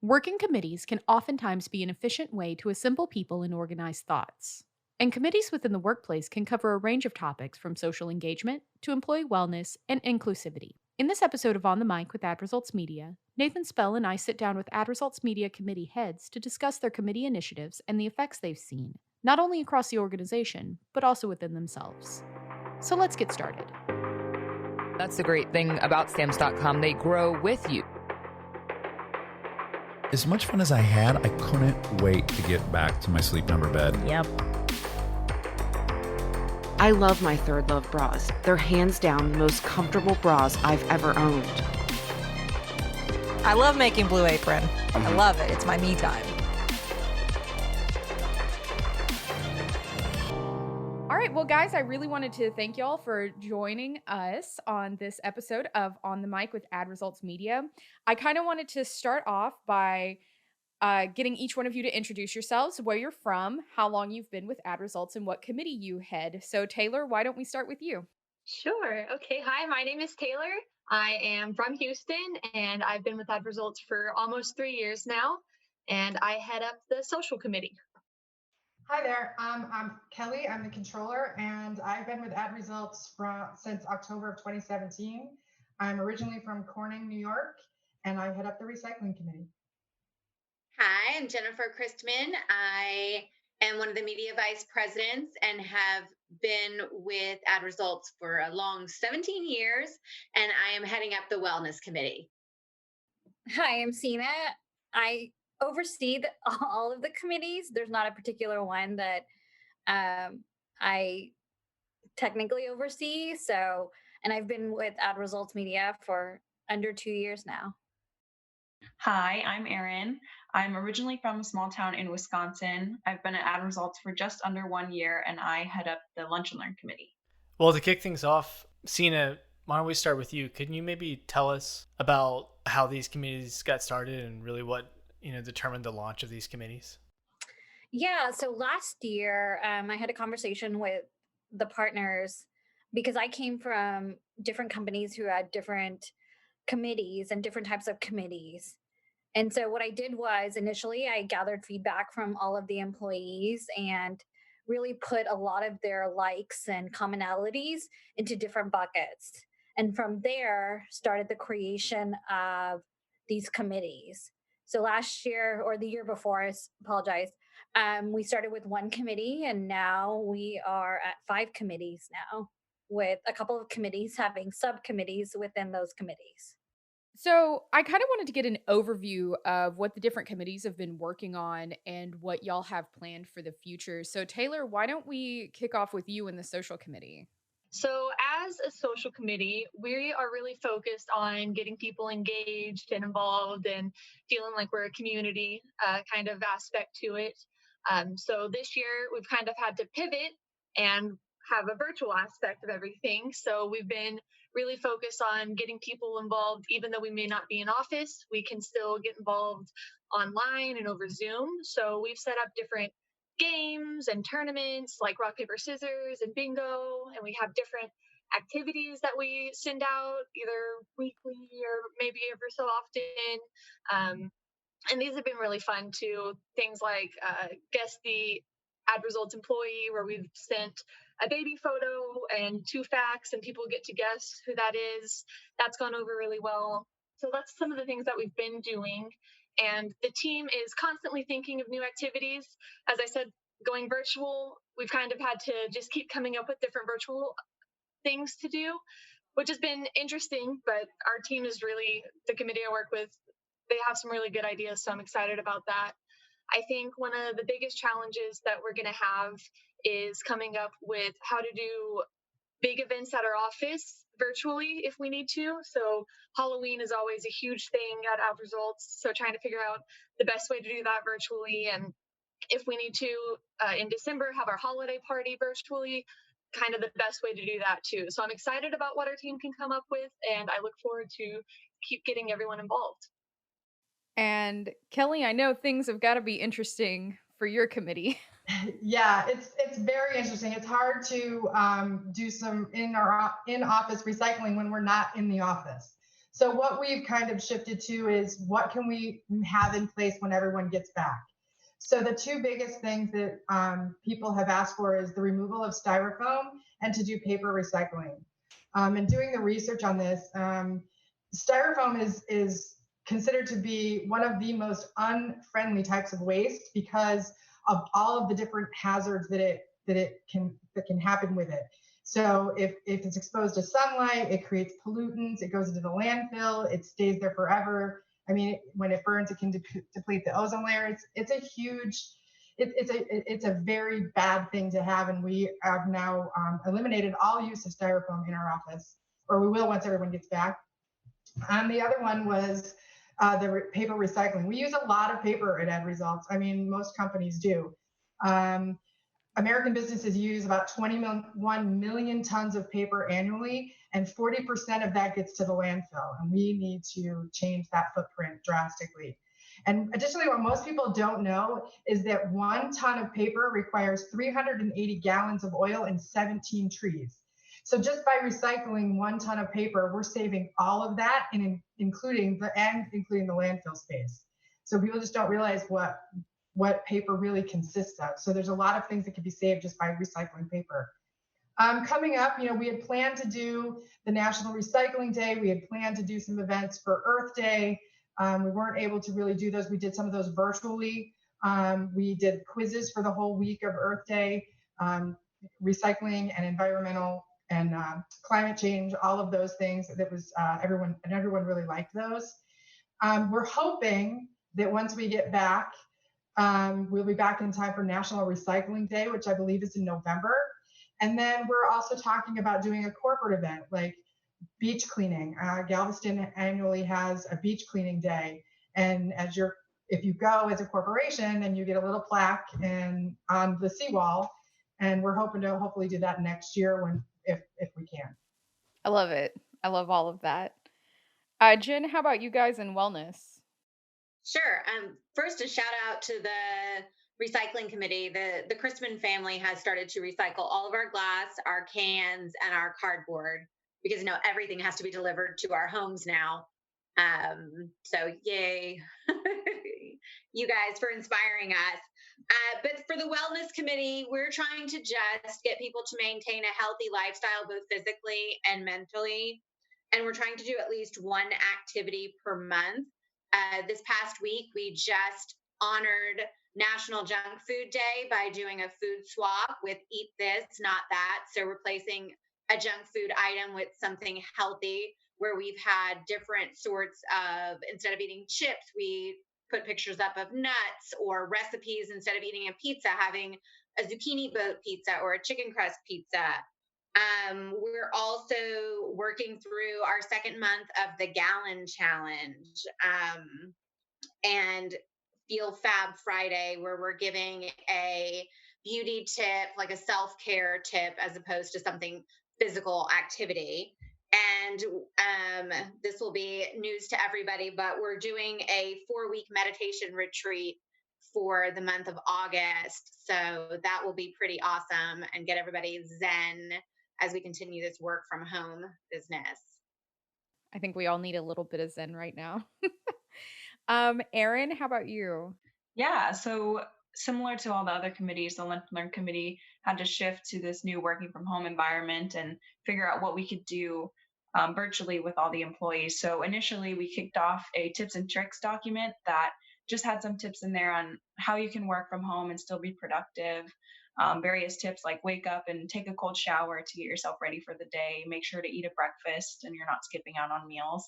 Working committees can oftentimes be an efficient way to assemble people and organize thoughts. And committees within the workplace can cover a range of topics from social engagement to employee wellness and inclusivity. In this episode of On the Mic with Ad Results Media, Nathan Spell and I sit down with Ad Results Media committee heads to discuss their committee initiatives and the effects they've seen, not only across the organization, but also within themselves. So let's get started. That's the great thing about stamps.com. They grow with you. As much fun as I had, I couldn't wait to get back to my Sleep Number bed. Yep. I love my Third Love bras. They're hands down the most comfortable bras I've ever owned. I love making Blue Apron. I love it. It's my me time. All right, well, guys, I really wanted to thank y'all for joining us on this episode of On the Mic with Ad Results Media. I kind of wanted to start off by getting each one of you to introduce yourselves, where you're from, how long you've been with Ad Results, and what committee you head. So, Taylor, why don't we start with you? Sure. Okay. Hi, my name is Taylor. I am from Houston, and I've been with Ad Results for almost 3 years now, and I head up the social committee. Hi there, I'm Kelly. I'm the controller, and I've been with Ad Results since October of 2017. I'm originally from Corning, New York, and I head up the recycling committee. Hi, I'm Jennifer Christman. I am one of the media vice presidents and have been with Ad Results for a long 17 years, and I am heading up the wellness committee. Hi, I'm Sina. I oversee all of the committees. There's not a particular one that I technically oversee. And I've been with Ad Results Media for under 2 years now. Hi, I'm Erin. I'm originally from a small town in Wisconsin. I've been at Ad Results for just under 1 year, and I head up the Lunch and Learn committee. Well, to kick things off, Sina, why don't we start with you? Can you maybe tell us about how these committees got started and really what determined the launch of these committees? Yeah, so last year, I had a conversation with the partners because I came from different companies who had different committees and different types of committees. And so what I did was initially I gathered feedback from all of the employees and really put a lot of their likes and commonalities into different buckets. And from there started the creation of these committees. So last year or the year before, I apologize, we started with one committee and now we are at 5 committees now, with a couple of committees having subcommittees within those committees. So, I kind of wanted to get an overview of what the different committees have been working on and what y'all have planned for the future. So, Taylor, why don't we kick off with you in the social committee? So, as a social committee, we are really focused on getting people engaged and involved and feeling like we're a community kind of aspect to it. So, this year we've kind of had to pivot and have a virtual aspect of everything. So, we've been really focused on getting people involved, even though we may not be in office, we can still get involved online and over Zoom. So, we've set up different games and tournaments like rock, paper, scissors and bingo. And we have different activities that we send out either weekly or maybe every so often. And these have been really fun too. Things like Guess the Ad Results Employee, where we've sent a baby photo and 2 facts and people get to guess who that is. That's gone over really well. So that's some of the things that we've been doing. And the team is constantly thinking of new activities. As I said, going virtual, we've kind of had to just keep coming up with different virtual things to do, which has been interesting. But our team is really, the committee I work with, they have some really good ideas. So I'm excited about that. I think one of the biggest challenges that we're going to have is coming up with how to do big events at our office virtually if we need to. So Halloween is always a huge thing at Ad Results. So trying to figure out the best way to do that virtually. And if we need to, in December, have our holiday party virtually, kind of the best way to do that too. So I'm excited about what our team can come up with, and I look forward to keep getting everyone involved. And Kelly, I know things have got to be interesting for your committee. Yeah, it's very interesting. It's hard to do some in office recycling when we're not in the office. So what we've kind of shifted to is what can we have in place when everyone gets back? So the two biggest things that people have asked for is the removal of styrofoam and to do paper recycling. And doing the research on this, styrofoam is considered to be one of the most unfriendly types of waste because of all of the different hazards that can happen with it. So if it's exposed to sunlight, it creates pollutants, it goes into the landfill, it stays there forever. I mean, when it burns, it can deplete the ozone layer. It's a huge, it's a very bad thing to have, and we have now eliminated all use of styrofoam in our office, or we will once everyone gets back. The other one was paper recycling. We use a lot of paper at Ed Results. I mean, most companies do. American businesses use about 21 million tons of paper annually, and 40% of that gets to the landfill. And we need to change that footprint drastically. And additionally, what most people don't know is that 1 ton of paper requires 380 gallons of oil and 17 trees. So just by recycling 1 ton of paper, we're saving all of that, and including the landfill space. So people just don't realize what paper really consists of. So there's a lot of things that can be saved just by recycling paper. Coming up, we had planned to do the National Recycling Day. We had planned to do some events for Earth Day. We weren't able to really do those. We did some of those virtually. We did quizzes for the whole week of Earth Day, recycling and environmental and climate change, all of those things. That was everyone really liked those. We're hoping that once we get back, we'll be back in time for National Recycling Day, which I believe is in November. And then we're also talking about doing a corporate event like beach cleaning. Galveston annually has a beach cleaning day. And if you go as a corporation, then you get a little plaque on the seawall. And we're hoping to hopefully do that next year if we can. I love it. I love all of that. Jen, how about you guys in wellness? Sure. First, a shout out to the recycling committee. The Christman family has started to recycle all of our glass, our cans, and our cardboard because everything has to be delivered to our homes now. So yay, you guys for inspiring us. But for the wellness committee, we're trying to just get people to maintain a healthy lifestyle, both physically and mentally. And we're trying to do at least one activity per month. This past week, we just honored National Junk Food Day by doing a food swap with Eat This, Not That. So replacing a junk food item with something healthy, where we've had different sorts of, instead of eating chips, we put pictures up of nuts, or recipes, instead of eating a pizza, having a zucchini boat pizza or a chicken crust pizza. We're also working through our second month of the Gallon Challenge and Feel Fab Friday, where we're giving a beauty tip, like a self-care tip, as opposed to something physical activity. And this will be news to everybody, but we're doing a 4-week meditation retreat for the month of August. So that will be pretty awesome and get everybody zen as we continue this work from home business. I think we all need a little bit of zen right now. Erin, how about you? Yeah, so similar to all the other committees, the Lunch and Learn committee had to shift to this new working from home environment and figure out what we could do virtually with all the employees. So initially, we kicked off a tips and tricks document that just had some tips in there on how you can work from home and still be productive. Various tips like wake up and take a cold shower to get yourself ready for the day, make sure to eat a breakfast and you're not skipping out on meals.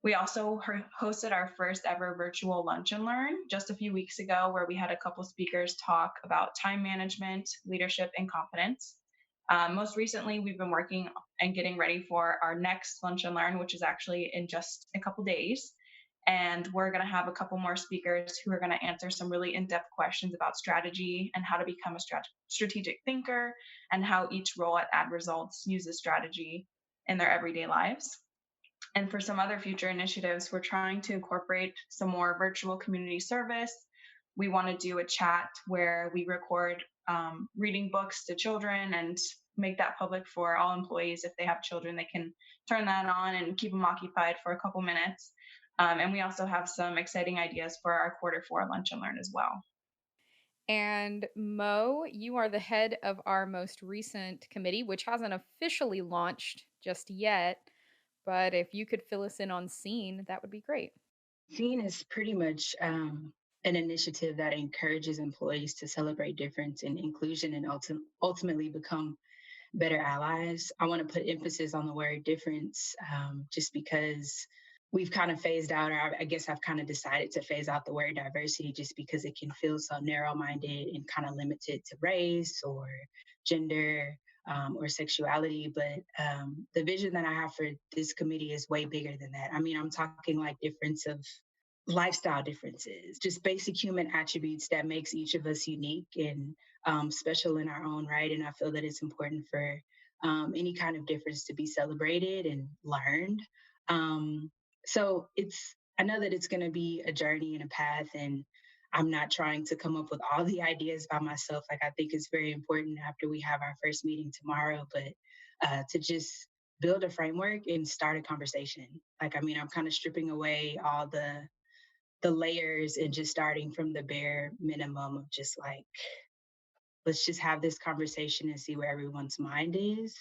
We also hosted our first ever virtual Lunch and Learn just a few weeks ago, where we had a couple speakers talk about time management, leadership, and confidence. Most recently, we've been working and getting ready for our next Lunch and Learn, which is actually in just a couple days. And we're going to have a couple more speakers who are going to answer some really in-depth questions about strategy and how to become a strategic thinker, and how each role at Ad Results uses strategy in their everyday lives. And for some other future initiatives, we're trying to incorporate some more virtual community service. We want to do a chat where we record reading books to children and make that public for all employees. If they have children, they can turn that on and keep them occupied for a couple minutes. And we also have some exciting ideas for our Q4 Lunch and Learn as well. And Mo, you are the head of our most recent committee, which hasn't officially launched just yet. But if you could fill us in on Scene, that would be great. Scene is pretty much an initiative that encourages employees to celebrate difference and inclusion and ultimately become better allies. I want to put emphasis on the word difference just because we've kind of phased out, or I guess I've kind of decided to phase out the word diversity just because it can feel so narrow-minded and kind of limited to race or gender or sexuality. But the vision that I have for this committee is way bigger than that. I mean, I'm talking like difference of lifestyle differences, just basic human attributes that makes each of us unique and special in our own right. And I feel that it's important for any kind of difference to be celebrated and learned. So I know that it's going to be a journey and a path, and I'm not trying to come up with all the ideas by myself. Like, I think it's very important after we have our first meeting tomorrow, but to just build a framework and start a conversation. Like, I mean, I'm kind of stripping away all the layers and just starting from the bare minimum of just like, let's just have this conversation and see where everyone's mind is.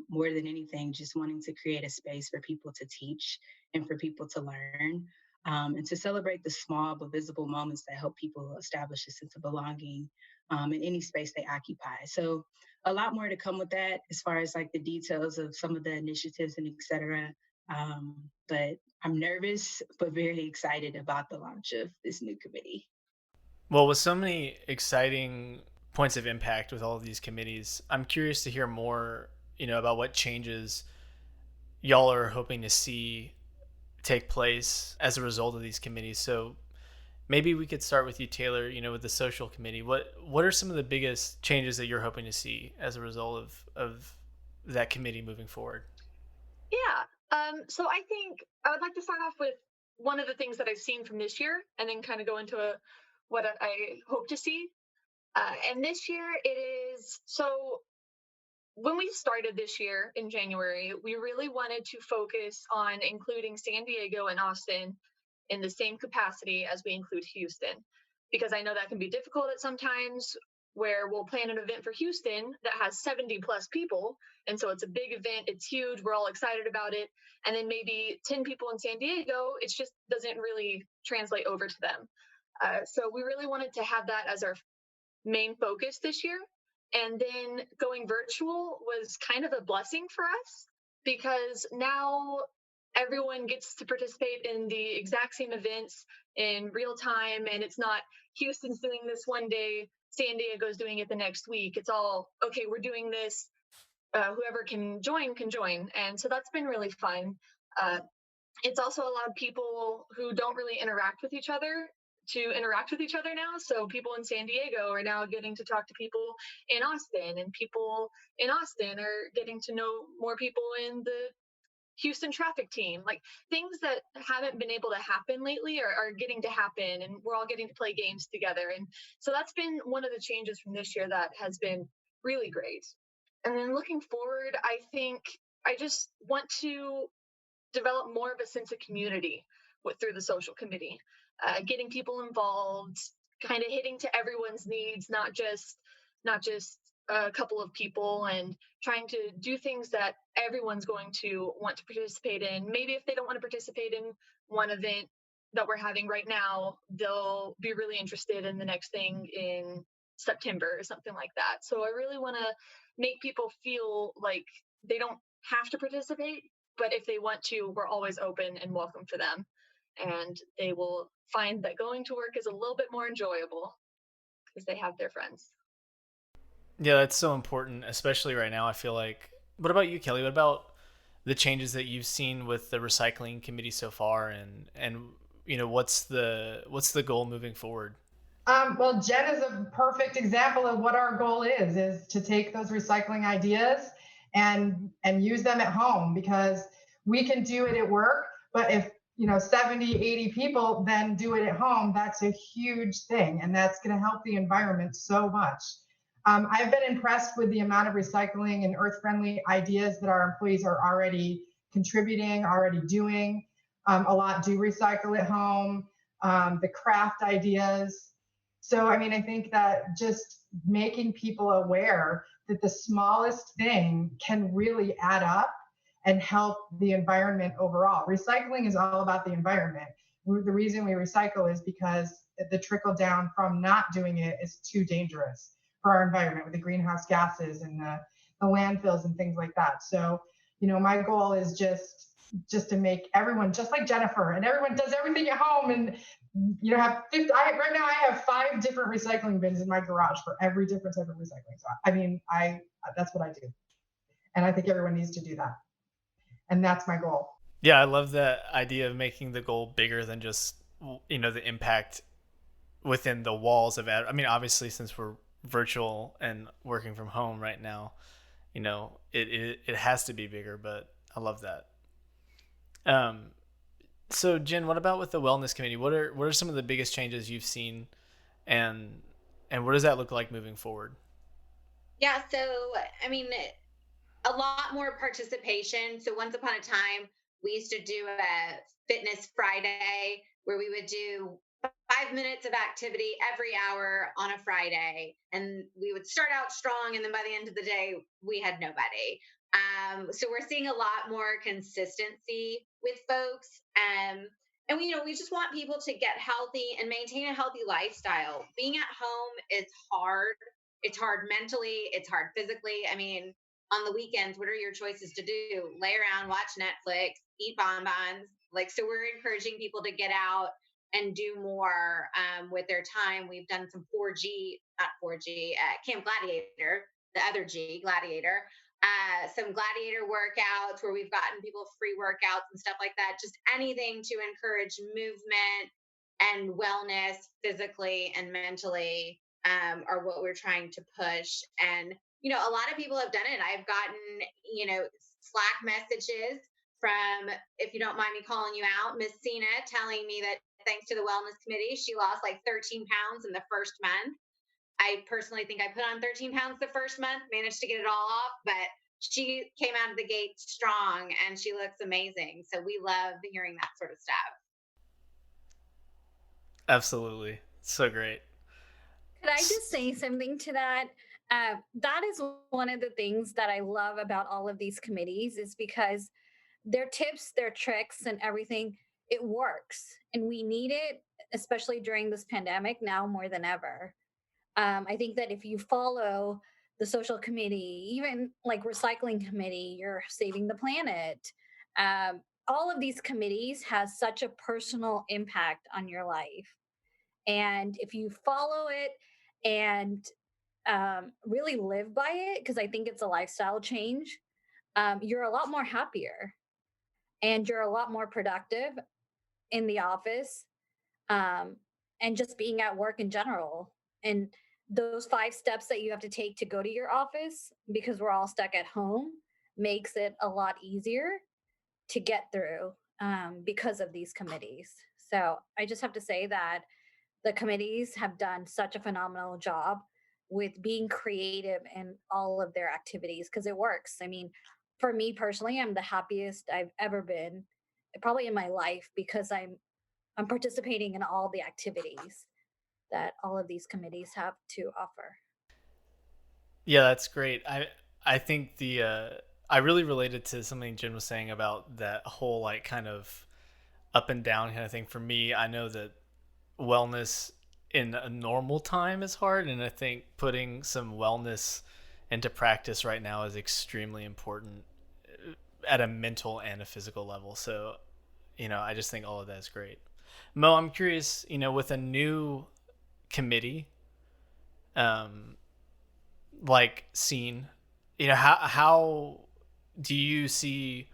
More than anything, just wanting to create a space for people to teach and for people to learn, and to celebrate the small but visible moments that help people establish a sense of belonging in any space they occupy. So a lot more to come with that as far as like the details of some of the initiatives and et cetera. But I'm nervous, but very excited about the launch of this new committee. Well, with so many exciting points of impact with all of these committees, I'm curious to hear more, about what changes y'all are hoping to see take place as a result of these committees. So maybe we could start with you, Taylor, with the social committee. What are some of the biggest changes that you're hoping to see as a result of that committee moving forward? Yeah. So I think I would like to start off with one of the things that I've seen from this year and then kind of go into what I hope to see. And this year it is, so when we started this year in January, we really wanted to focus on including San Diego and Austin in the same capacity as we include Houston, because I know that can be difficult at sometimes, where we'll plan an event for Houston that has 70 plus people. And so it's a big event, it's huge, we're all excited about it. And then maybe 10 people in San Diego, it just doesn't really translate over to them. So we really wanted to have that as our main focus this year. And then going virtual was kind of a blessing for us, because now everyone gets to participate in the exact same events in real time. And it's not Houston's doing this one day, San Diego's doing it the next week. It's all, okay, we're doing this. Whoever can join can join. And so that's been really fun. It's also allowed people who don't really interact with each other to interact with each other now. So people in San Diego are now getting to talk to people in Austin, and people in Austin are getting to know more people in the Houston traffic team. Like, things that haven't been able to happen lately are getting to happen, and we're all getting to play games together. And so that's been one of the changes from this year that has been really great. And then looking forward, I think I just want to develop more of a sense of community through the social committee, getting people involved, kind of hitting to everyone's needs, not just a couple of people, and trying to do things that everyone's going to want to participate in. Maybe if they don't want to participate in one event that we're having right now, they'll be really interested in the next thing in September or something like that. So I really want to make people feel like they don't have to participate, but if they want to, we're always open and welcome for them. And they will find that going to work is a little bit more enjoyable because they have their friends. Yeah, that's so important, especially right now. I feel like. What about you, Kelly? What about the changes that you've seen with the recycling committee so far, and what's the goal moving forward? Well, Jen is a perfect example of what our goal is to take those recycling ideas and use them at home, because we can do it at work, but if 70, 80 people then do it at home, that's a huge thing, and that's going to help the environment so much. I've been impressed with the amount of recycling and earth-friendly ideas that our employees are already contributing, already doing. A lot do recycle at home, the craft ideas. So, I mean, I think that just making people aware that the smallest thing can really add up and help the environment overall. Recycling is all about the environment. The reason we recycle is because the trickle down from not doing it is too dangerous for our environment with the greenhouse gases and the landfills and things like that. So, my goal is just to make everyone just like Jennifer, and everyone does everything at home, and have 50. Right now I have 5 different recycling bins in my garage for every different type of recycling. So I mean, that's what I do, and I think everyone needs to do that, and that's my goal. Yeah, I love that idea of making the goal bigger than just the impact within the walls of I mean, obviously, since we're virtual and working from home right now, it has to be bigger. But I love that. Um, so Jen, what about with the wellness committee? What are some of the biggest changes you've seen, and what does that look like moving forward? Yeah, so I mean, a lot more participation. So once upon a time, we used to do a fitness Friday where we would do 5 minutes of activity every hour on a Friday. And we would start out strong. And then by the end of the day, we had nobody. So we're seeing a lot more consistency with folks. And we just want people to get healthy and maintain a healthy lifestyle. Being at home is hard. It's hard mentally, it's hard physically. I mean, on the weekends, what are your choices to do? Lay around, watch Netflix, eat bonbons. Like, so we're encouraging people to get out and do more with their time. We've done some 4G, not 4G, Camp Gladiator, the other G, Gladiator, some gladiator workouts where we've gotten people free workouts and stuff like that. Just anything to encourage movement and wellness physically and mentally are what we're trying to push. And a lot of people have done it. I've gotten, Slack messages from, if you don't mind me calling you out, Miss Cena, telling me that thanks to the wellness committee, she lost like 13 pounds in the first month. I personally think I put on 13 pounds the first month, managed to get it all off, but she came out of the gate strong and she looks amazing. So we love hearing that sort of stuff. Absolutely, so great. Could I just say something to that? That is one of the things that I love about all of these committees is because their tips, their tricks, and everything, it works. And we need it, especially during this pandemic now more than ever. I think that if you follow the social committee, even like recycling committee, you're saving the planet. All of these committees has such a personal impact on your life. And if you follow it and really live by it, because I think it's a lifestyle change, you're a lot more happier and you're a lot more productive in the office, um, and just being at work in general. And those 5 steps that you have to take to go to your office, because we're all stuck at home, makes it a lot easier to get through because of these committees. So I just have to say that the committees have done such a phenomenal job with being creative in all of their activities because it works. I mean, for me personally, I'm the happiest I've ever been, probably in my life, because I'm participating in all the activities that all of these committees have to offer. Yeah, that's great. I think I really related to something Jen was saying about that whole like kind of up and down kind of thing. For me, I know that wellness in a normal time is hard, and I think putting some wellness into practice right now is extremely important at a mental and a physical level. So, I just think all of that is great. Mo, I'm curious, with a new committee, um, like scene, how do you see,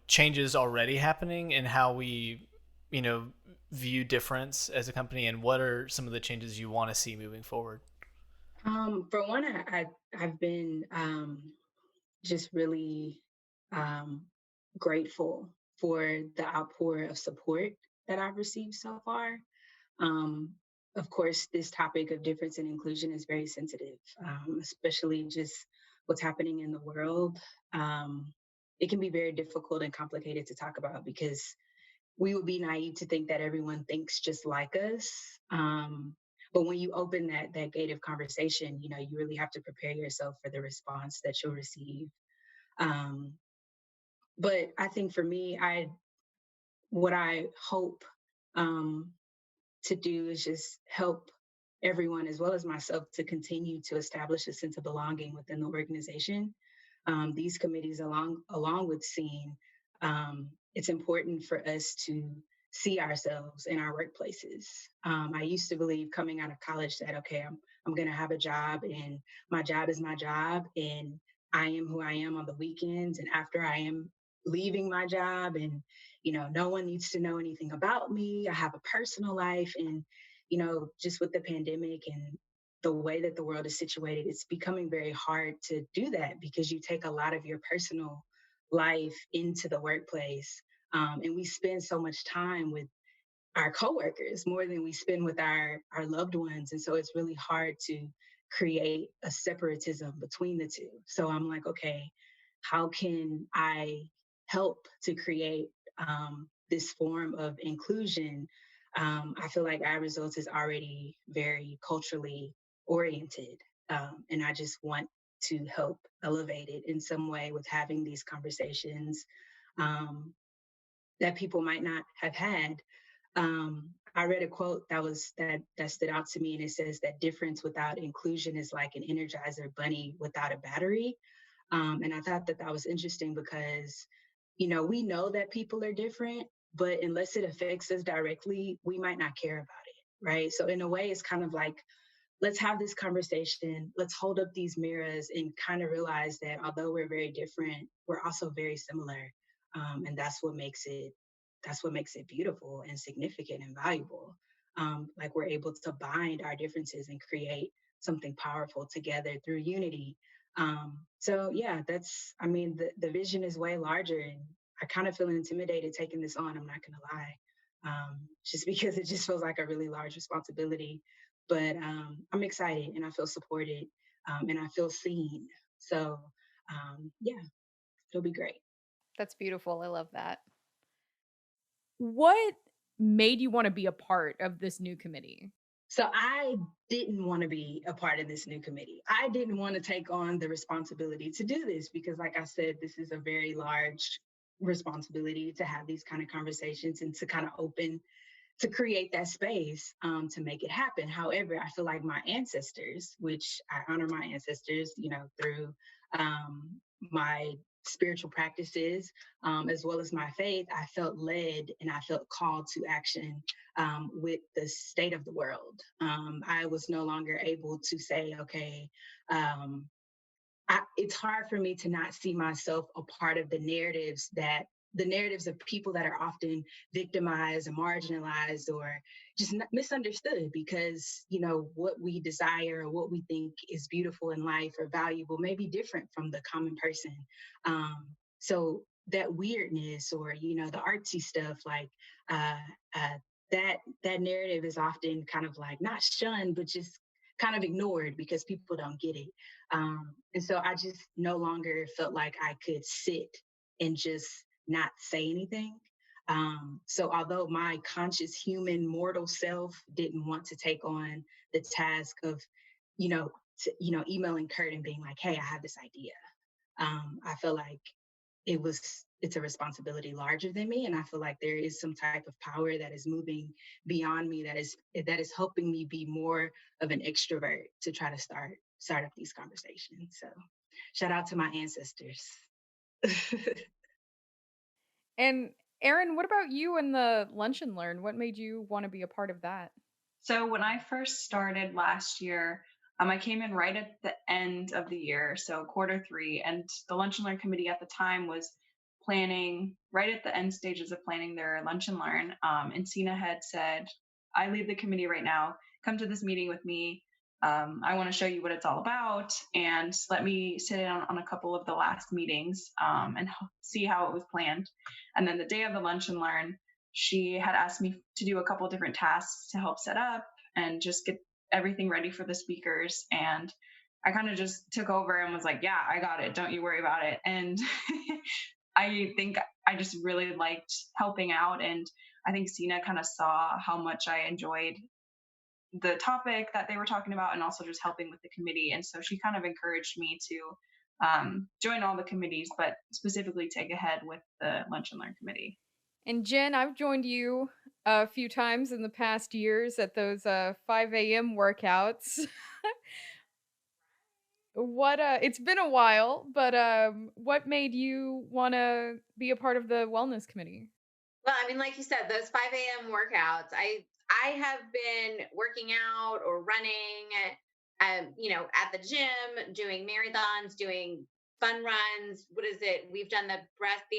changes already happening in how we, you know, view difference as a company, and what are some of the changes you want to see moving forward? For one, I've been just really um, grateful for the outpour of support that I've received so far. Um, of course, this topic of difference and inclusion is very sensitive, especially just what's happening in the world. It can be very difficult and complicated to talk about because we would be naive to think that everyone thinks just like us. But when you open that gate of conversation, you really have to prepare yourself for the response that you'll receive. Um, but I think for me, what I hope um, to do is just help everyone as well as myself to continue to establish a sense of belonging within the organization. These committees, along with seeing, it's important for us to see ourselves in our workplaces. I used to believe coming out of college that okay, I'm going to have a job, and my job is my job, and I am who I am on the weekends, and after I am leaving my job, and no one needs to know anything about me. I have a personal life, and just with the pandemic and the way that the world is situated, it's becoming very hard to do that because you take a lot of your personal life into the workplace. And we spend so much time with our coworkers more than we spend with our loved ones. And so it's really hard to create a separatism between the two. So I'm like, okay, how can I help to create this form of inclusion? I feel like our results is already very culturally oriented. And I just want to help elevate it in some way with having these conversations um, that people might not have had. I read a quote that stood out to me, and it says that difference without inclusion is like an Energizer Bunny without a battery. And I thought that was interesting because, we know that people are different, but unless it affects us directly, we might not care about it, right? So in a way, it's kind of like, let's have this conversation. Let's hold up these mirrors and kind of realize that although we're very different, we're also very similar, and that's what makes it beautiful and significant and valuable. Like we're able to bind our differences and create something powerful together through unity. So yeah, the vision is way larger, and I kind of feel intimidated taking this on. I'm not gonna lie, just because it just feels like a really large responsibility. But I'm excited and I feel supported, and I feel seen. So yeah, it'll be great. That's beautiful. I love that. What made you want to be a part of this new committee? So I didn't want to be a part of this new committee. I didn't want to take on the responsibility to do this because, like I said, this is a very large responsibility to have these kind of conversations and to kind of open to create that space to make it happen. However, I feel like my ancestors, which I honor my ancestors, through my spiritual practices, as well as my faith, I felt led and I felt called to action with the state of the world. I was no longer able to say, okay, it's hard for me to not see myself a part of the narratives of people that are often victimized or marginalized or just misunderstood because what we desire or what we think is beautiful in life or valuable may be different from the common person. So that weirdness or the artsy stuff like uh, uh, that narrative is often kind of like not shunned but just kind of ignored because people don't get it. And so I just no longer felt like I could sit and just not say anything. So although my conscious human mortal self didn't want to take on the task of, emailing Kurt and being like, hey, I have this idea. I feel like it's a responsibility larger than me. And I feel like there is some type of power that is moving beyond me that is helping me be more of an extrovert to try to start up these conversations. So shout out to my ancestors. And Erin, what about you and the Lunch and Learn? What made you want to be a part of that? So when I first started last year, I came in right at the end of the year, so quarter 3, and the Lunch and Learn committee at the time was planning right at the end stages of planning their Lunch and Learn. And Sina had said, I lead the committee right now. Come to this meeting with me. I want to show you what it's all about and let me sit in on a couple of the last meetings and see how it was planned. And then the day of the Lunch and Learn, she had asked me to do a couple of different tasks to help set up and just get everything ready for the speakers. And I kind of just took over and was like, yeah, I got it. Don't you worry about it. And I think I just really liked helping out. And I think Sina kind of saw how much I enjoyed the topic that they were talking about and also just helping with the committee. And so she kind of encouraged me to join all the committees, but specifically take a head with the Lunch and Learn committee. And Jen, I've joined you a few times in the past years at those 5 a.m. workouts. What it's been a while, but what made you want to be a part of the wellness committee? Well, I mean, like you said, those 5 a.m. workouts, I have been working out or running, at the gym, doing marathons, doing fun runs. What is it? We've done the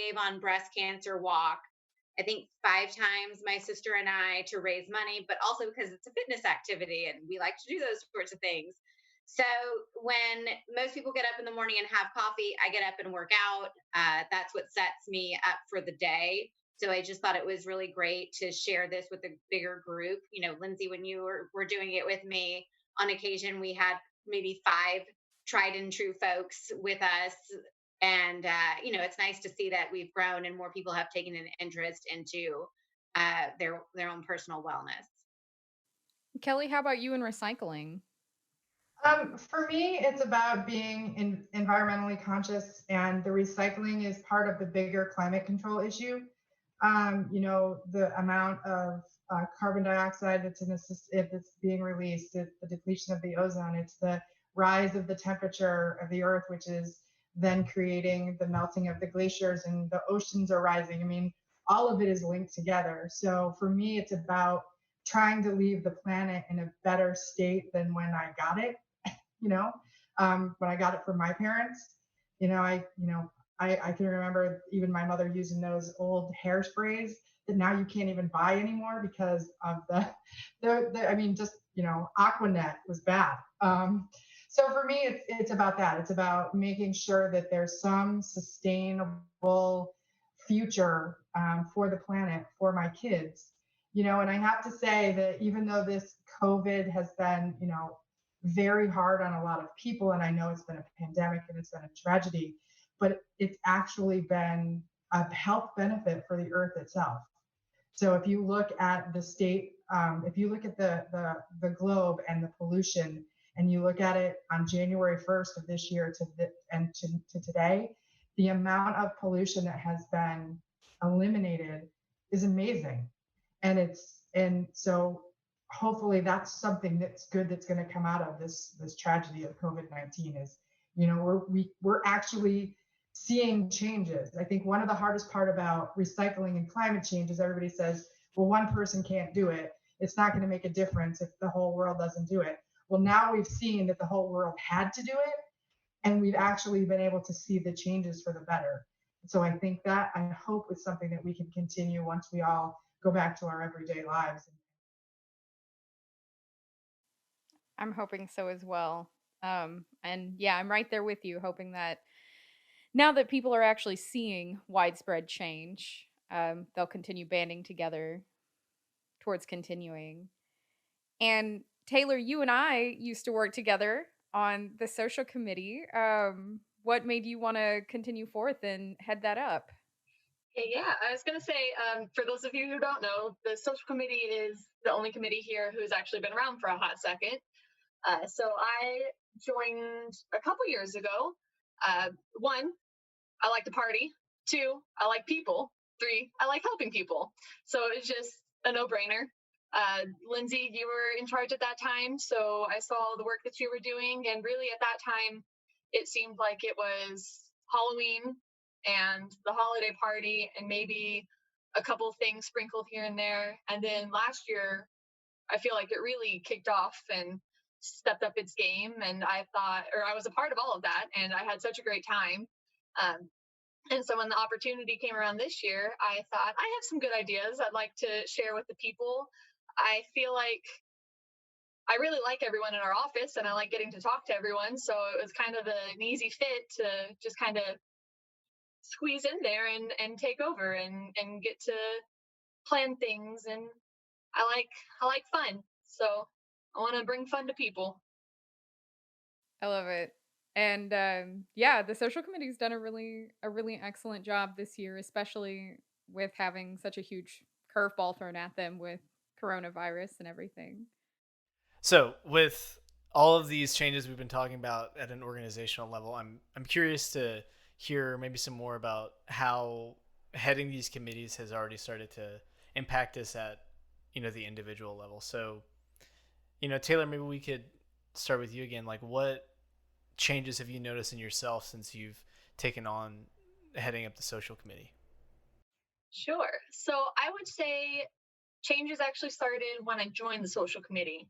Avon breast cancer walk, I think 5 times, my sister and I, to raise money, but also because it's a fitness activity and we like to do those sorts of things. So when most people get up in the morning and have coffee, I get up and work out. That's what sets me up for the day. So I just thought it was really great to share this with a bigger group. Lindsay, when you were doing it with me, on occasion we had maybe 5 tried and true folks with us. And it's nice to see that we've grown and more people have taken an interest into their own personal wellness. Kelly, how about you in recycling? For me, it's about being environmentally conscious, and the recycling is part of the bigger climate control issue. The amount of carbon dioxide that's in the system, if it's being released, it's the depletion of the ozone, it's the rise of the temperature of the earth, which is then creating the melting of the glaciers, and the oceans are rising. I mean, all of it is linked together. So for me, it's about trying to leave the planet in a better state than when I got it. you know, when I got it from my parents. I can remember even my mother using those old hairsprays that now you can't even buy anymore because of I mean, just, Aquanet was bad. So for me, it's about that. It's about making sure that there's some sustainable future for the planet, for my kids. And I have to say that even though this COVID has been, very hard on a lot of people, and I know it's been a pandemic and it's been a tragedy, but it's actually been a health benefit for the earth itself. So if you look at the state, if you look at the globe and the pollution, and you look at it on January 1st of this year to today, the amount of pollution that has been eliminated is amazing. And so hopefully that's something that's good that's going to come out of this tragedy of COVID-19 is, we're actually seeing changes. I think one of the hardest part about recycling and climate change is everybody says, well, one person can't do it. It's not going to make a difference if the whole world doesn't do it. Well, now we've seen that the whole world had to do it, and we've actually been able to see the changes for the better. So I think that, I hope, is something that we can continue once we all go back to our everyday lives. I'm hoping so as well. And yeah, I'm right there with you, hoping that now that people are actually seeing widespread change, they'll continue banding together towards continuing. And Taylor, you and I used to work together on the social committee. What made you want to continue forth and head that up? Yeah, I was going to say, for those of you who don't know, the social committee is the only committee here who's actually been around for a hot second. So I joined a couple years ago. 1, I like to party. 2, I like people. 3, I like helping people. So it was just a no-brainer. Lindsay, you were in charge at that time, so I saw the work that you were doing, and really at that time, it seemed like it was Halloween and the holiday party and maybe a couple things sprinkled here and there. And then last year, I feel like it really kicked off and stepped up its game. And I was a part of all of that, and I had such a great time. And so when the opportunity came around this year, I thought, I have some good ideas I'd like to share with the people. I feel like I really like everyone in our office, and I like getting to talk to everyone. So it was kind of an easy fit to just kind of squeeze in there and take over and get to plan things. And I like fun. So I want to bring fun to people. I love it. And yeah, the social committee's done a really excellent job this year, especially with having such a huge curveball thrown at them with coronavirus and everything. So, with all of these changes we've been talking about at an organizational level, I'm curious to hear maybe some more about how heading these committees has already started to impact us at the individual level. So, Taylor, maybe we could start with you again. Like, what changes have you noticed in yourself since you've taken on heading up the social committee? Sure. So I would say changes actually started when I joined the social committee,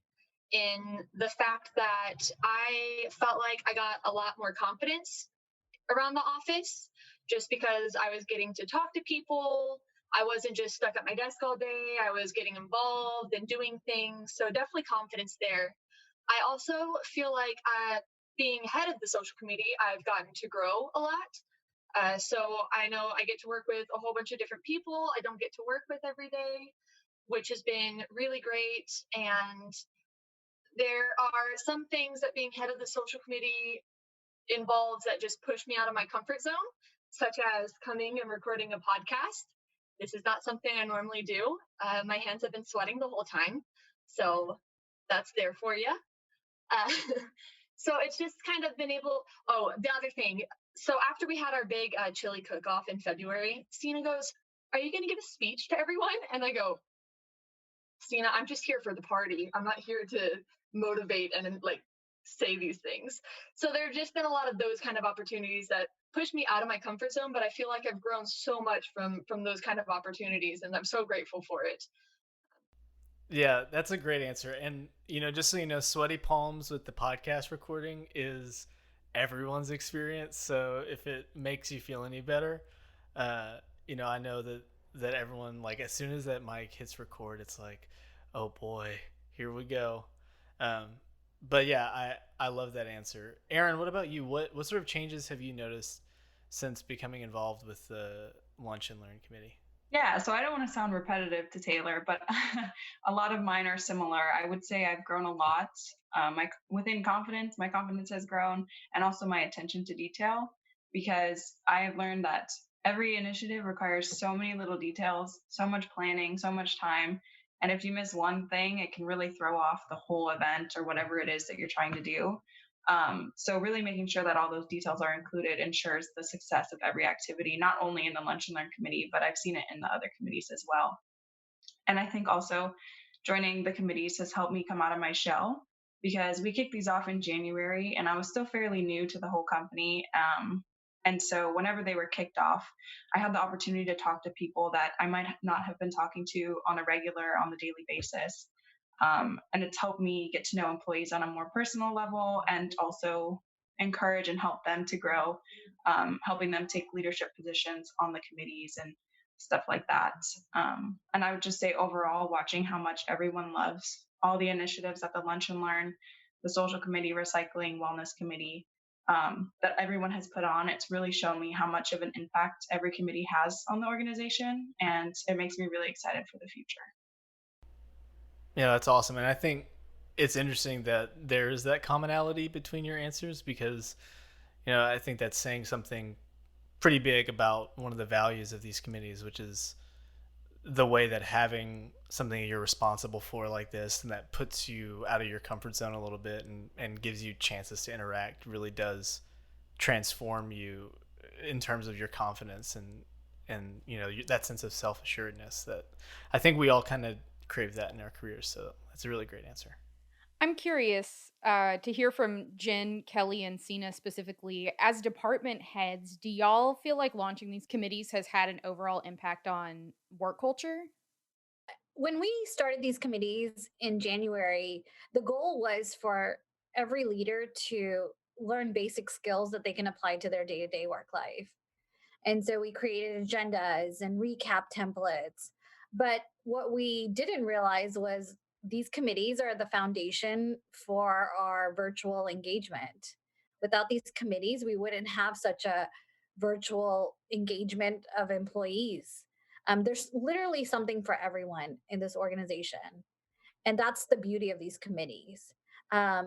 in the fact that I felt like I got a lot more confidence around the office just because I was getting to talk to people. I wasn't just stuck at my desk all day. I was getting involved and doing things. So definitely confidence there. I also feel like being head of the social committee, I've gotten to grow a lot. So I know I get to work with a whole bunch of different people I don't get to work with every day, which has been really great. And there are some things that being head of the social committee involves that just push me out of my comfort zone, such as coming and recording a podcast. This is not something I normally do. My hands have been sweating the whole time. So that's there for you. Uh, so it's just kind of been able. Oh, the other thing. So after we had our big chili cook off in February, Sina goes, "Are you going to give a speech to everyone?" And I go, "Sina, I'm just here for the party. I'm not here to motivate and like say these things." So there have just been a lot of those kind of opportunities that push me out of my comfort zone, but I feel like I've grown so much from those kind of opportunities, and I'm so grateful for it. Yeah, that's a great answer. And, just so you know, sweaty palms with the podcast recording is everyone's experience. So if it makes you feel any better, I know that everyone, like, as soon as that mic hits record, it's like, oh boy, here we go. Um, but yeah, I love that answer. Aaron, what about you? What sort of changes have you noticed since becoming involved with the Lunch and Learn committee? Yeah, so I don't want to sound repetitive to Taylor, but a lot of mine are similar. I would say I've grown a lot. Within confidence, my confidence has grown, and also my attention to detail, because I have learned that every initiative requires so many little details, so much planning, so much time, and if you miss one thing, it can really throw off the whole event or whatever it is that you're trying to do. So really making sure that all those details are included ensures the success of every activity, not only in the Lunch and Learn committee, but I've seen it in the other committees as well. And I think also joining the committees has helped me come out of my shell, because we kicked these off in January and I was still fairly new to the whole company. And so whenever they were kicked off, I had the opportunity to talk to people that I might not have been talking to on the daily basis. And it's helped me get to know employees on a more personal level, and also encourage and help them to grow, helping them take leadership positions on the committees and stuff like that. And I would just say overall, watching how much everyone loves all the initiatives at the Lunch and Learn, the social committee, recycling, wellness committee, that everyone has put on, it's really shown me how much of an impact every committee has on the organization. And it makes me really excited for the future. Yeah, that's awesome. And I think it's interesting that there's that commonality between your answers, because, I think that's saying something pretty big about one of the values of these committees, which is the way that having something you're responsible for like this, and that puts you out of your comfort zone a little bit, and gives you chances to interact, really does transform you in terms of your confidence, and that sense of self-assuredness that I think we all kind of crave that in our careers. So that's a really great answer. I'm curious to hear from Jen, Kelly, and Sina specifically. As department heads, do y'all feel like launching these committees has had an overall impact on work culture? When we started these committees in January, the goal was for every leader to learn basic skills that they can apply to their day to day work life. And so we created agendas and recap templates. But what we didn't realize was these committees are the foundation for our virtual engagement. Without these committees, we wouldn't have such a virtual engagement of employees. There's literally something for everyone in this organization. And that's the beauty of these committees.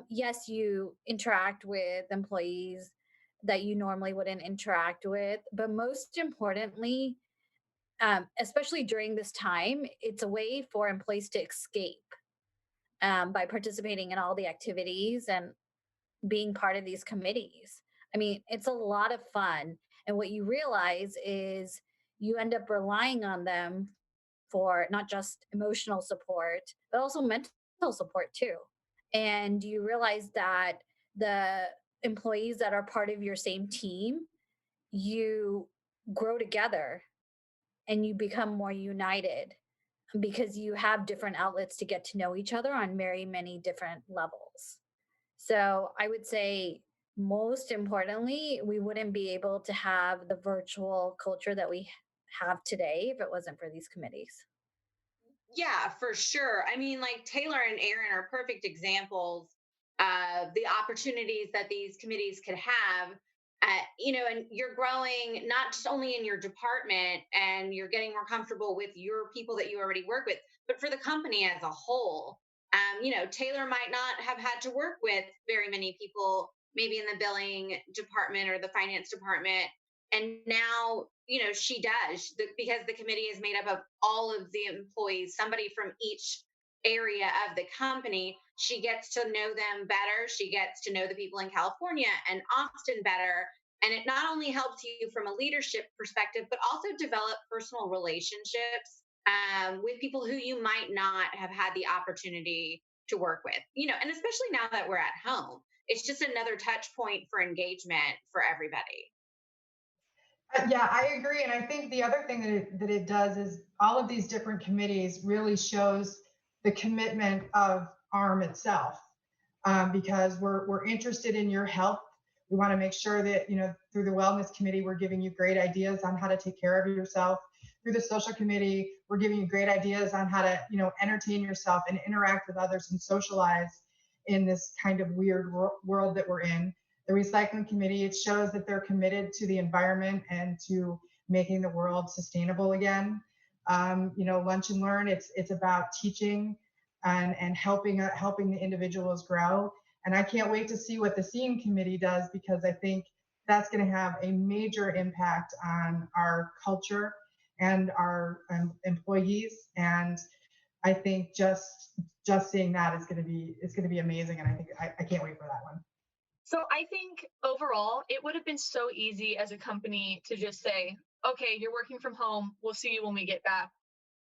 Yes, you interact with employees that you normally wouldn't interact with, but most importantly, especially during this time, it's a way for employees to escape by participating in all the activities and being part of these committees. I mean, it's a lot of fun. And what you realize is you end up relying on them for not just emotional support, but also mental support too. And you realize that the employees that are part of your same team, you grow together and you become more united because you have different outlets to get to know each other on very many different levels. So I would say, most importantly, we wouldn't be able to have the virtual culture that we have today if it wasn't for these committees. Yeah, for sure. I mean, like Taylor and Aaron are perfect examples of the opportunities that these committees could have. And you're growing not just only in your department and you're getting more comfortable with your people that you already work with, but for the company as a whole. Taylor might not have had to work with very many people, maybe in the billing department or the finance department, and now she does, because the committee is made up of all of the employees, somebody from each area of the company. She gets to know them better, she gets to know the people in California and Austin better, and it not only helps you from a leadership perspective, but also develop personal relationships with people who you might not have had the opportunity to work with, and especially now that we're at home, it's just another touch point for engagement for everybody. Yeah, I agree. And I think the other thing that it does is all of these different committees really shows the commitment of ARM itself, because we're interested in your health. We want to make sure that, through the wellness committee, we're giving you great ideas on how to take care of yourself. Through the social committee, we're giving you great ideas on how to, entertain yourself and interact with others and socialize in this kind of weird world that we're in. The recycling committee, it shows that they're committed to the environment and to making the world sustainable again. Lunch and learn, it's about teaching and helping the individuals grow. And I can't wait to see what the seeing committee does, because I think that's going to have a major impact on our culture and our employees. And I think just seeing that is going to be amazing. And I think I can't wait for that one. So I think overall, it would have been so easy as a company to just say, okay, you're working from home. We'll see you when we get back,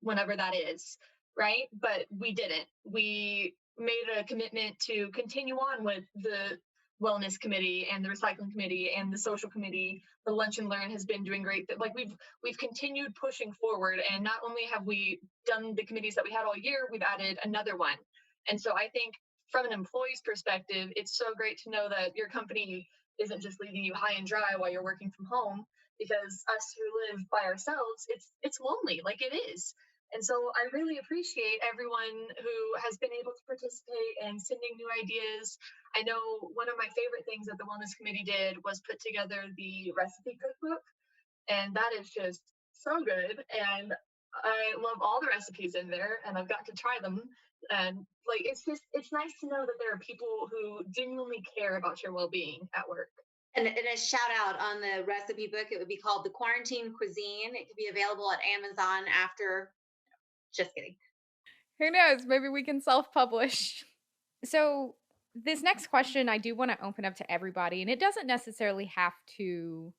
whenever that is, right? But we didn't. We made a commitment to continue on with the wellness committee and the recycling committee and the social committee. The lunch and learn has been doing great. Like we've continued pushing forward, and not only have we done the committees that we had all year, we've added another one. And so I think from an employee's perspective, it's so great to know that your company isn't just leaving you high and dry while you're working from home, because us who live by ourselves, it's lonely, like it is. And so I really appreciate everyone who has been able to participate and sending new ideas. I know one of my favorite things that the Wellness Committee did was put together the recipe cookbook, and that is just so good. And I love all the recipes in there, and I've got to try them. And like, it's nice to know that there are people who genuinely care about your well-being at work. And a shout out on the recipe book, it would be called The Quarantine Cuisine. It could be available at Amazon after. Just kidding. Who knows? Maybe we can self-publish. So this next question I do want to open up to everybody, and it doesn't necessarily have to,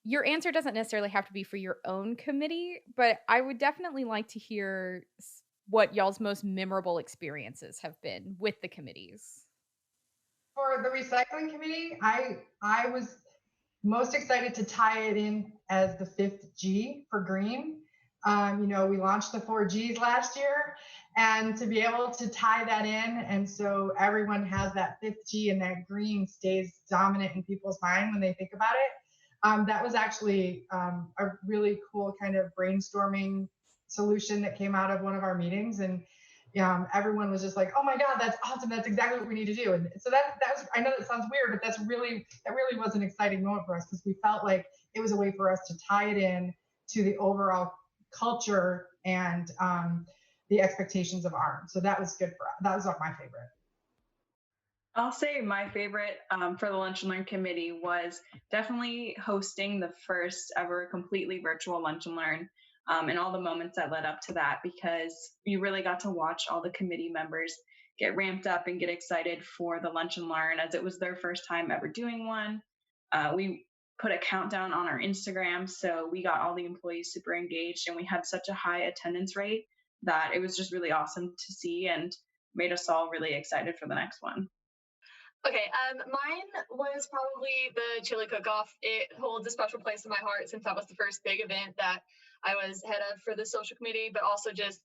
your answer doesn't necessarily have to be for your own committee, but I would definitely like to hear what y'all's most memorable experiences have been with the committees. For the recycling committee, I was most excited to tie it in as the 5th G for green. We launched the 4 Gs last year, and to be able to tie that in, and so everyone has that 5th G and that green stays dominant in people's mind when they think about it. That was actually a really cool kind of brainstorming solution that came out of one of our meetings, and everyone was just like, "Oh my God, that's awesome! That's exactly what we need to do." And so that was, I know that sounds weird, but that really was an exciting moment for us, because we felt like it was a way for us to tie it in to the overall culture and the expectations of ARM. So that was that was my favorite. I'll say my favorite for the Lunch and Learn committee was definitely hosting the first ever completely virtual Lunch and Learn, and all the moments that led up to that, because you really got to watch all the committee members get ramped up and get excited for the Lunch and Learn, as it was their first time ever doing one. We put a countdown on our Instagram, so we got all the employees super engaged, and we had such a high attendance rate that it was just really awesome to see and made us all really excited for the next one. Okay, mine was probably the chili cook-off. It holds a special place in my heart since that was the first big event that I was head of for the social committee, but also just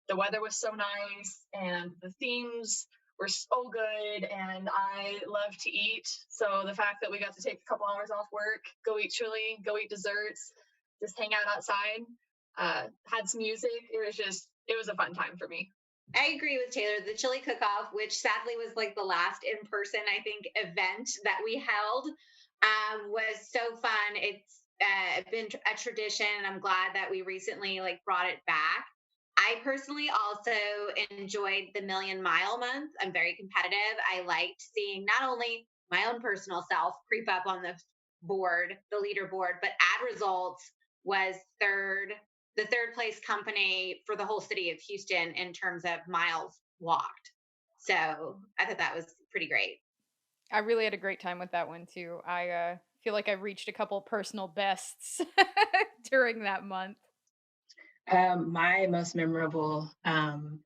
the weather was so nice and the themes were so good, and I love to eat. So the fact that we got to take a couple hours off work, go eat chili, go eat desserts, just hang out outside, had some music. It was a fun time for me. I agree with Taylor. The chili cook-off, which sadly was like the last in-person, I think, event that we held, was so fun. It's been a tradition, and I'm glad that we recently brought it back. I personally also enjoyed the Million Mile Month. I'm very competitive. I liked seeing not only my own personal self creep up on the leaderboard, but Ad Results was the third place company for the whole city of Houston in terms of miles walked. So I thought that was pretty great. I really had a great time with that one too. I feel like I reached a couple personal bests during that month. My most memorable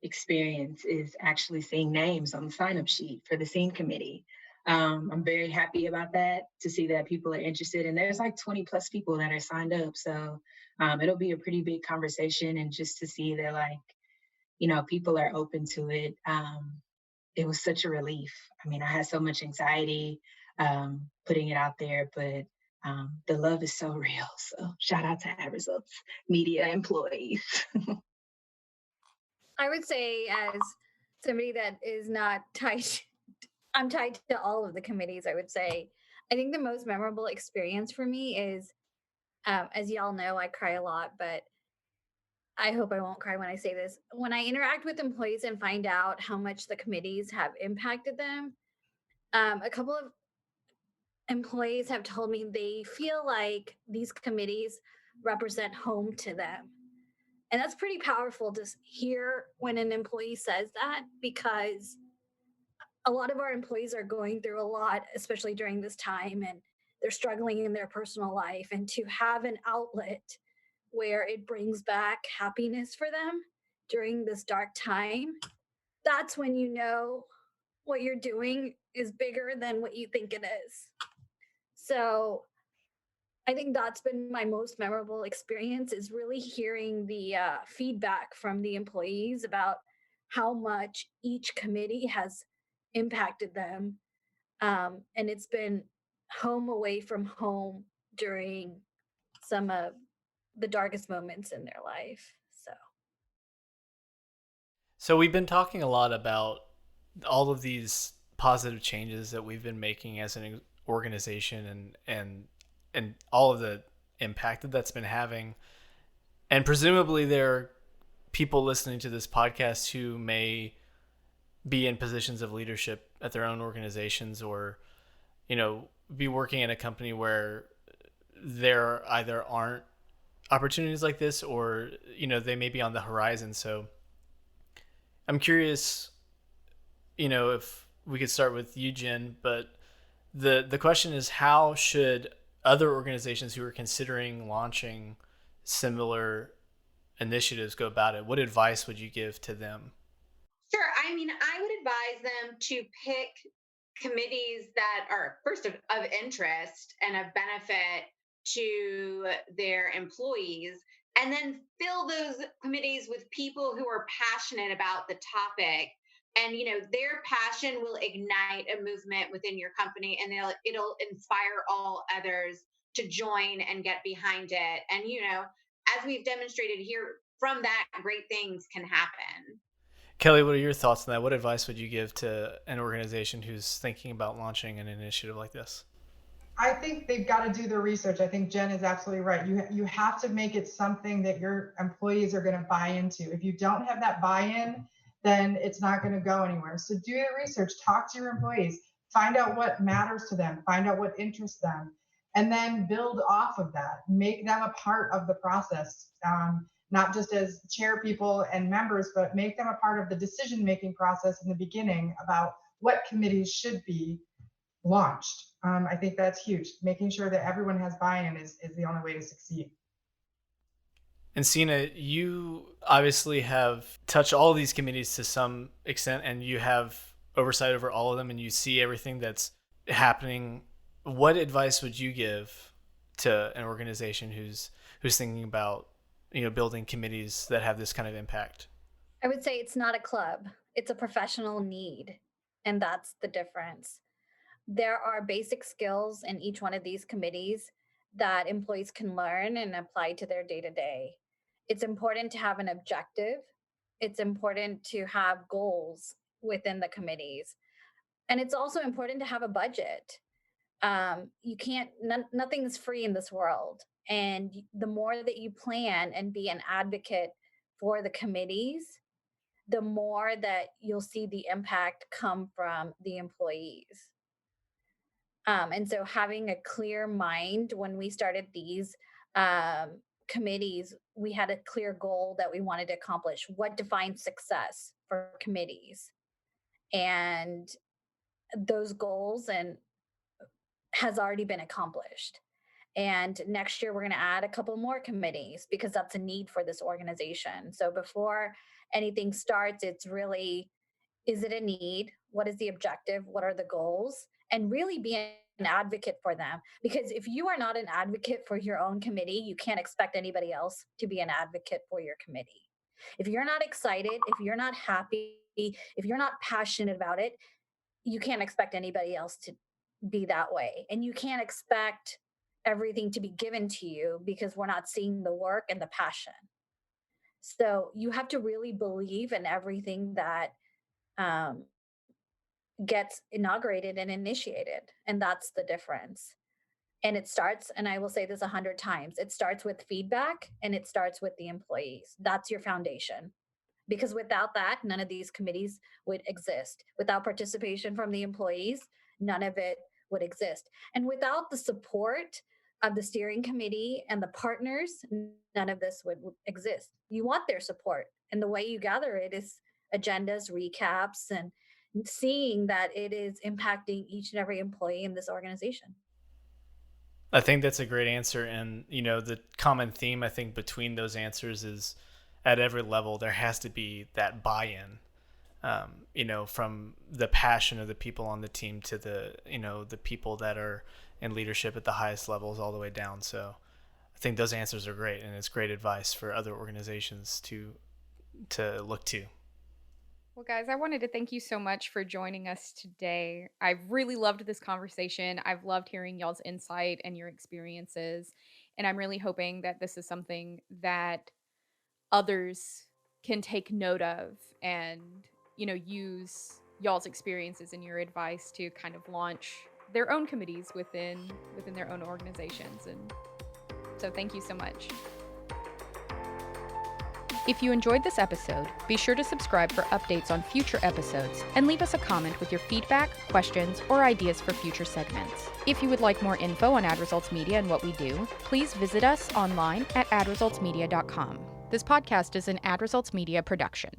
experience is actually seeing names on the sign-up sheet for the scene committee. I'm very happy about that, to see that people are interested, and there's like 20 plus people that are signed up. So it'll be a pretty big conversation, and just to see that people are open to it. It was such a relief. I mean, I had so much anxiety putting it out there, but the love is so real. So shout out to Ad Results media employees. I would say, as somebody that is not tied, I'm tied to all of the committees. I would say, I think the most memorable experience for me is, as y'all know, I cry a lot, but I hope I won't cry when I say this. When I interact with employees and find out how much the committees have impacted them, a couple of employees have told me they feel like these committees represent home to them. And that's pretty powerful to hear when an employee says that, because a lot of our employees are going through a lot, especially during this time, and they're struggling in their personal life. And to have an outlet where it brings back happiness for them during this dark time, that's when you know what you're doing is bigger than what you think it is. So I think that's been my most memorable experience, is really hearing the feedback from the employees about how much each committee has impacted them. And it's been home away from home during some of the darkest moments in their life. So we've been talking a lot about all of these positive changes that we've been making as an organization, and all of the impact that that's been having. And presumably there are people listening to this podcast who may be in positions of leadership at their own organizations, or be working in a company where there either aren't opportunities like this, or they may be on the horizon. So I'm curious, if we could start with you, Jen, but the question is, how should other organizations who are considering launching similar initiatives go about it? What advice would you give to them? Sure. I mean, I would advise them to pick committees that are first of interest and of benefit to their employees, and then fill those committees with people who are passionate about the topic. And their passion will ignite a movement within your company, and it'll inspire all others to join and get behind it. And as we've demonstrated here, from that, great things can happen. Kelly, what are your thoughts on that? What advice would you give to an organization who's thinking about launching an initiative like this? I think they've got to do their research. I think Jen is absolutely right. You have to make it something that your employees are going to buy into. If you don't have that buy-in, then it's not going to go anywhere. So do your research, talk to your employees, find out what matters to them, find out what interests them, and then build off of that. Make them a part of the process, not just as chair people and members, but make them a part of the decision-making process in the beginning about what committees should be launched. I think that's huge. Making sure that everyone has buy-in is the only way to succeed. And Sina, you obviously have touched all of these committees to some extent, and you have oversight over all of them, and you see everything that's happening. What advice would you give to an organization who's thinking about, building committees that have this kind of impact? I would say it's not a club, it's a professional need. And that's the difference. There are basic skills in each one of these committees that employees can learn and apply to their day to day. It's important to have an objective. It's important to have goals within the committees. And it's also important to have a budget. You can't, nothing's free in this world. And the more that you plan and be an advocate for the committees, the more that you'll see the impact come from the employees. And so having a clear mind when we started these committees, we had a clear goal that we wanted to accomplish. What defines success for committees? And those goals has already been accomplished. And next year, we're going to add a couple more committees because that's a need for this organization. So before anything starts, it's really, is it a need? What is the objective? What are the goals? And really be an advocate for them. Because if you are not an advocate for your own committee, you can't expect anybody else to be an advocate for your committee. If you're not excited, if you're not happy, if you're not passionate about it, you can't expect anybody else to be that way. And you can't expect everything to be given to you because we're not seeing the work and the passion. So you have to really believe in everything that gets inaugurated and initiated. And that's the difference. And it starts, and I will say this 100 times, it starts with feedback and it starts with the employees. That's your foundation. Because without that, none of these committees would exist. Without participation from the employees, none of it would exist. And without the support of the steering committee and the partners, none of this would exist. You want their support. And the way you gather it is agendas, recaps, and seeing that it is impacting each and every employee in this organization. I think that's a great answer. And, the common theme, I think, between those answers is at every level, there has to be that buy-in, from the passion of the people on the team to the people that are in leadership at the highest levels all the way down. So I think those answers are great. And it's great advice for other organizations to look to. Well, guys, I wanted to thank you so much for joining us today. I've really loved this conversation. I've loved hearing y'all's insight and your experiences. And I'm really hoping that this is something that others can take note of and, use y'all's experiences and your advice to kind of launch their own committees within their own organizations. And so thank you so much. If you enjoyed this episode, be sure to subscribe for updates on future episodes and leave us a comment with your feedback, questions, or ideas for future segments. If you would like more info on Ad Results Media and what we do, please visit us online at adresultsmedia.com. This podcast is an Ad Results Media production.